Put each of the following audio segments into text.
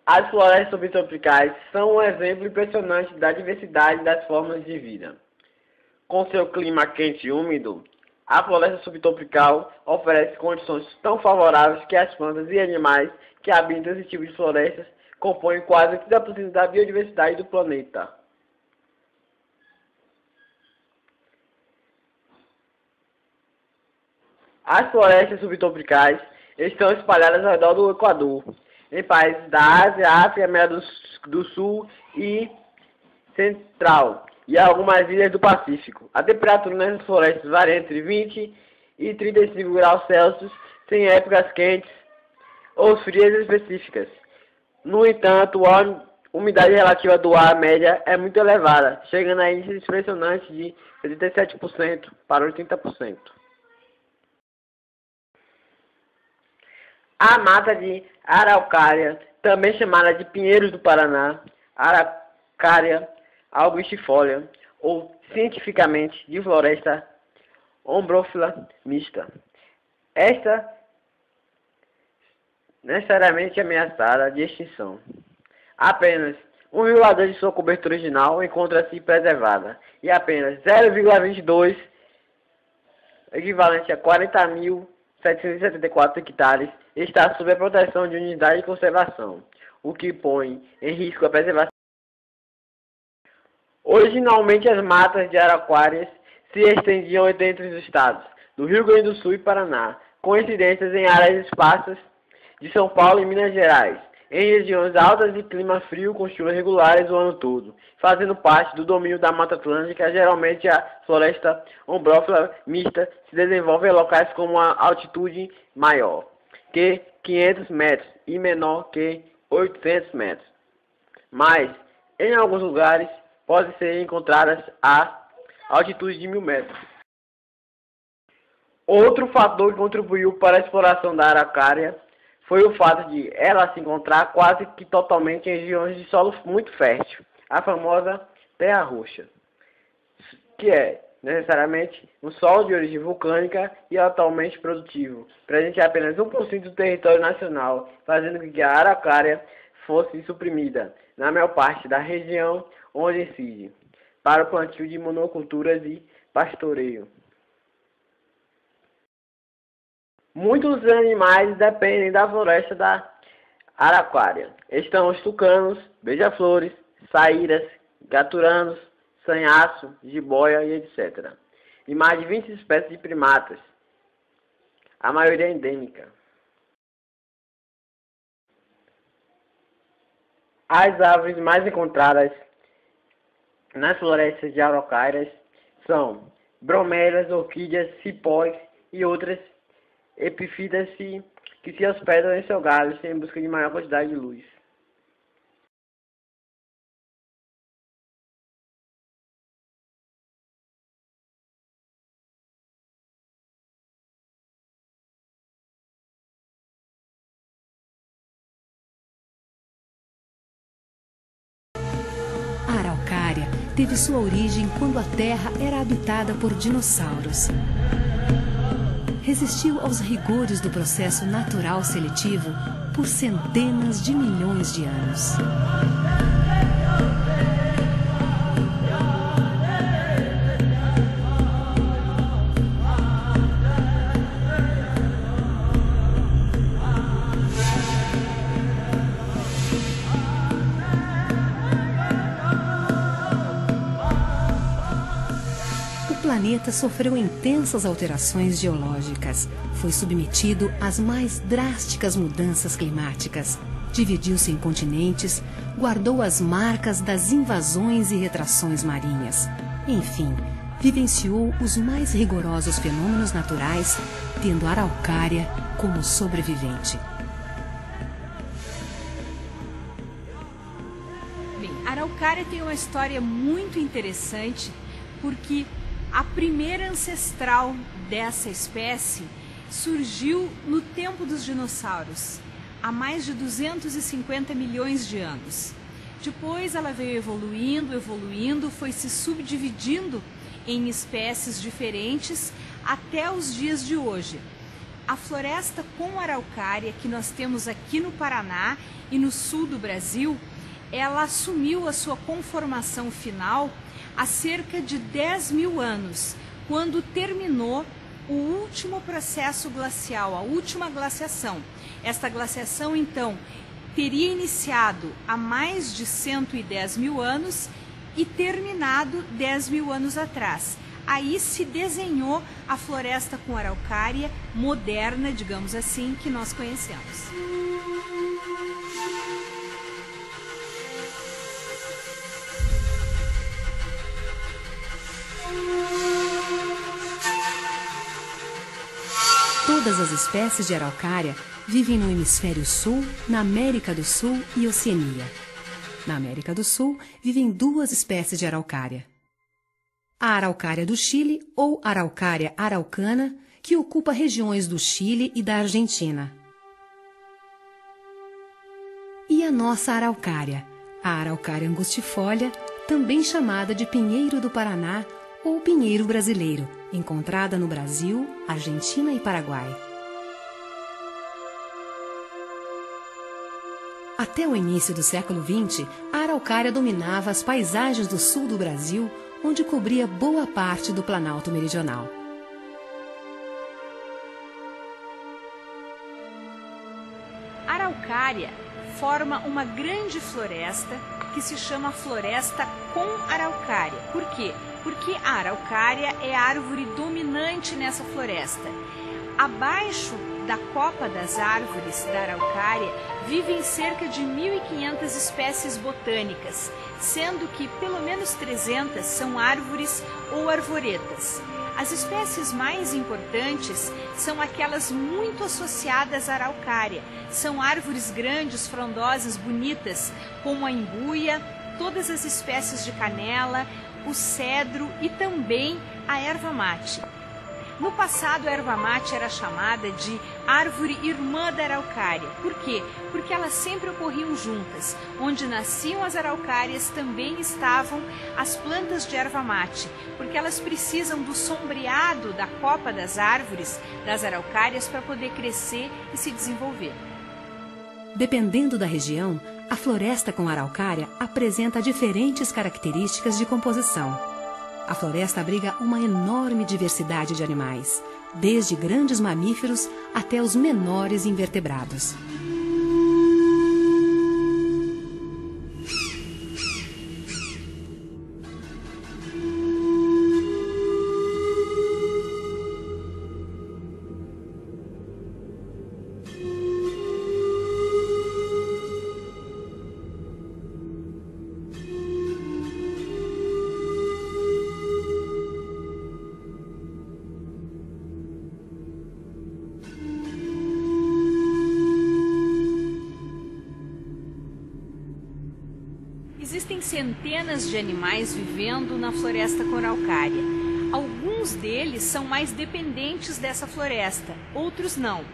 As florestas subtropicais são um exemplo impressionante da diversidade das formas de vida. Com seu clima quente e úmido, a floresta subtropical oferece condições tão favoráveis que as plantas e animais que habitam esse tipo de florestas compõem quase 30% da biodiversidade do planeta. As florestas subtropicais estão espalhadas ao redor do Equador, em países da Ásia, África, América do Sul e Central, e algumas ilhas do Pacífico. A temperatura nessas florestas varia entre 20 e 35 graus Celsius, sem épocas quentes ou frias específicas. No entanto, a umidade relativa do ar média é muito elevada, chegando a índices impressionantes de 77% para 80%. A mata de araucária, também chamada de pinheiros do Paraná, Araucária albugifolia, ou cientificamente de floresta ombrófila mista. Esta necessariamente ameaçada de extinção. Apenas 1,2% de sua cobertura original encontra-se preservada e apenas 0,22, equivalente a 40.774 hectares, está sob a proteção de unidade de conservação, o que põe em risco a preservação. Originalmente, as matas de araucárias se estendiam entre os estados do Rio Grande do Sul e Paraná, coincidências em áreas esparsas de São Paulo e Minas Gerais, em regiões altas de clima frio com chuvas regulares o ano todo, fazendo parte do domínio da Mata Atlântica. Geralmente a floresta ombrófila mista se desenvolve em locais com uma altitude maior que 500 metros e menor que 800 metros, mas em alguns lugares podem ser encontradas a altitude de 1.000 metros. Outro fator que contribuiu para a exploração da araucária foi o fato de ela se encontrar quase que totalmente em regiões de solo muito fértil, a famosa terra roxa, que é necessariamente um solo de origem vulcânica e atualmente produtivo, presente em apenas 1% do território nacional, fazendo com que a araucária fosse suprimida na maior parte da região onde incide, para o plantio de monoculturas e pastoreio. Muitos animais dependem da floresta da araucária. Estão os tucanos, beija-flores, saíras, gaturanos, sanhaço, jiboia e etc. E mais de 20 espécies de primatas, a maioria endêmica. As árvores mais encontradas nas florestas de araucárias são bromélias, orquídeas, cipós e outras epífitas que se hospedam em seus galhos em busca de maior quantidade de luz. A araucária teve sua origem quando a Terra era habitada por dinossauros. Resistiu aos rigores do processo natural seletivo por centenas de milhões de anos. O planeta sofreu intensas alterações geológicas, foi submetido às mais drásticas mudanças climáticas, dividiu-se em continentes, guardou as marcas das invasões e retrações marinhas. Enfim, vivenciou os mais rigorosos fenômenos naturais, tendo a araucária como sobrevivente. Bem, a araucária tem uma história muito interessante, porque a primeira ancestral dessa espécie surgiu no tempo dos dinossauros, há mais de 250 milhões de anos. Depois ela veio evoluindo, foi se subdividindo em espécies diferentes até os dias de hoje. a floresta com araucária que nós temos aqui no Paraná e no sul do Brasil, ela assumiu a sua conformação final há cerca de 10 mil anos, quando terminou o último processo glacial, a última glaciação. Esta glaciação, então, teria iniciado há mais de 110 mil anos e terminado 10 mil anos atrás. Aí se desenhou a floresta com araucária moderna, digamos assim, que nós conhecemos. Todas as espécies de araucária vivem no hemisfério sul, na América do Sul e Oceania. Na América do Sul vivem 2 espécies de araucária. A araucária do Chile, ou araucária araucana, que ocupa regiões do Chile e da Argentina. E a nossa araucária, a araucária angustifolia, também chamada de pinheiro do Paraná ou pinheiro brasileiro, encontrada no Brasil, Argentina e Paraguai. Até o início do século XX, a araucária dominava as paisagens do sul do Brasil, onde cobria boa parte do Planalto Meridional. A araucária forma uma grande floresta que se chama floresta com araucária. Por quê? Porque a araucária é a árvore dominante nessa floresta. Abaixo da copa das árvores da araucária vivem cerca de 1.500 espécies botânicas, sendo que pelo menos 300 são árvores ou arvoretas. As espécies mais importantes são aquelas muito associadas à araucária. São árvores grandes, frondosas, bonitas, como a imbuia, todas as espécies de canela, o cedro e também a erva mate. No passado, a erva mate era chamada de árvore irmã da araucária. Por quê? Porque elas sempre ocorriam juntas. Onde nasciam as araucárias também estavam as plantas de erva mate, porque elas precisam do sombreado da copa das árvores, das araucárias, para poder crescer e se desenvolver. Dependendo da região, a floresta com araucária apresenta diferentes características de composição. A floresta abriga uma enorme diversidade de animais, desde grandes mamíferos até os menores invertebrados. Existem centenas de animais vivendo na floresta com araucária. Alguns deles são mais dependentes dessa floresta, outros não.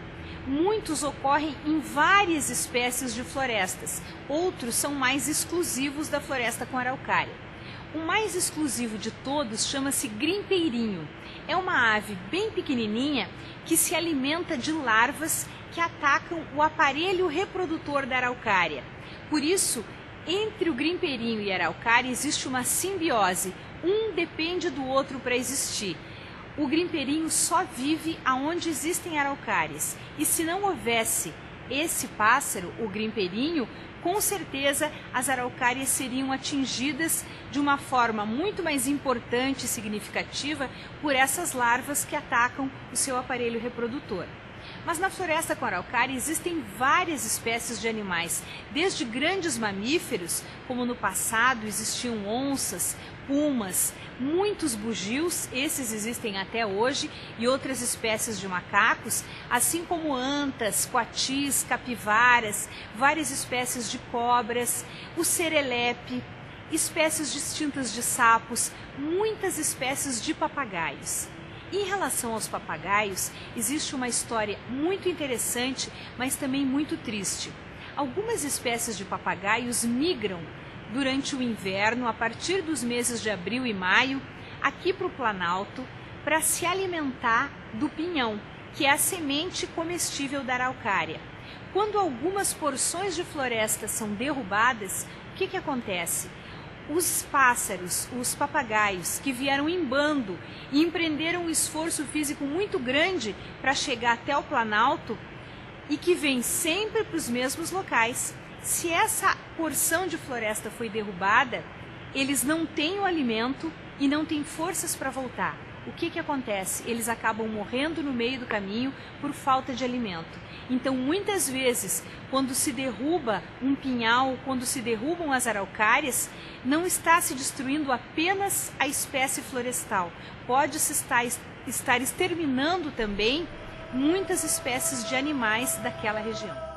Muitos ocorrem em várias espécies de florestas, outros são mais exclusivos da floresta com araucária. O mais exclusivo de todos chama-se grimpeirinho. É uma ave bem pequenininha que se alimenta de larvas que atacam o aparelho reprodutor da araucária. Por isso, entre o grimpeirinho e a araucária existe uma simbiose, um depende do outro para existir. O grimpeirinho só vive aonde existem araucárias, e se não houvesse esse pássaro, o grimpeirinho, com certeza as araucárias seriam atingidas de uma forma muito mais importante e significativa por essas larvas que atacam o seu aparelho reprodutor. Mas na floresta com araucária existem várias espécies de animais, desde grandes mamíferos, como no passado existiam onças, pumas, muitos bugios, esses existem até hoje, e outras espécies de macacos, assim como antas, coatis, capivaras, várias espécies de cobras, o serelepe, espécies distintas de sapos, muitas espécies de papagaios. Em relação aos papagaios, existe uma história muito interessante, mas também muito triste. Algumas espécies de papagaios migram durante o inverno, a partir dos meses de abril e maio, aqui para o Planalto, para se alimentar do pinhão, que é a semente comestível da araucária. Quando algumas porções de floresta são derrubadas, o que acontece? Os pássaros, os papagaios, que vieram em bando e empreenderam um esforço físico muito grande para chegar até o Planalto e que vêm sempre para os mesmos locais, se essa porção de floresta foi derrubada, eles não têm o alimento e não têm forças para voltar. O que acontece? Eles acabam morrendo no meio do caminho por falta de alimento. Então, muitas vezes, quando se derruba um pinhal, quando se derrubam as araucárias, não está se destruindo apenas a espécie florestal. Pode-se estar exterminando também muitas espécies de animais daquela região.